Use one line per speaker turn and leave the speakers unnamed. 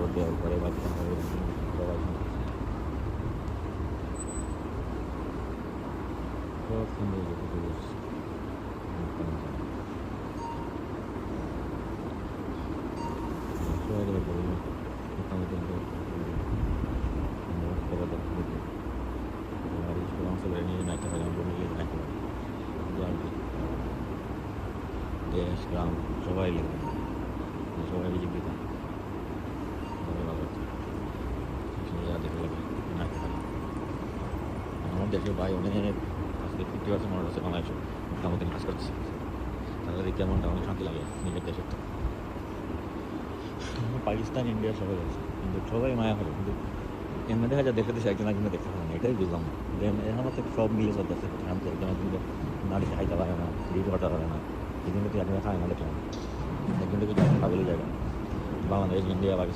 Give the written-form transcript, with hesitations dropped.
vote দেওয়ার পরে বাচ্চা সবাই সব সুন্দর পরিবেশ সবাই মোটামুটি অংশগ্রহণ নিয়ে নাচতে পারি আমরা মিলিয়ে নাচতে পারি দেশ গ্রাম সবাই লিখবে সবাই জীবিকা ভালো হচ্ছে দেখলে নাচতে পারি আমার দেশের ভাই অনেক আজকে 50% মানুষ আছে বাংলাদেশে মোটামুটি কাজ করছে তাহলে দেখতে এমনটা অনেক শান্তি লাগে নিজের দেশের তো পাকিস্তান ইন্ডিয়া সবাই আছে কিন্তু সবাই মায়া হবে কিন্তু এমনি দেখা যায় দেখে দেশে একজন একজনে দেখতে পারে না এটাই বুঝলাম না দেন এখন হচ্ছে সব মিলে চলতেছে শান্তি একজন একজনকে নারী খাইতে পারে না ভিড় ঘটা পারে না এই জন্য তো একজন খায় না দেখলাম একজন থেকে যখন পাগলি জায়গা বাংলাদেশ ইন্ডিয়া পাকিস্তান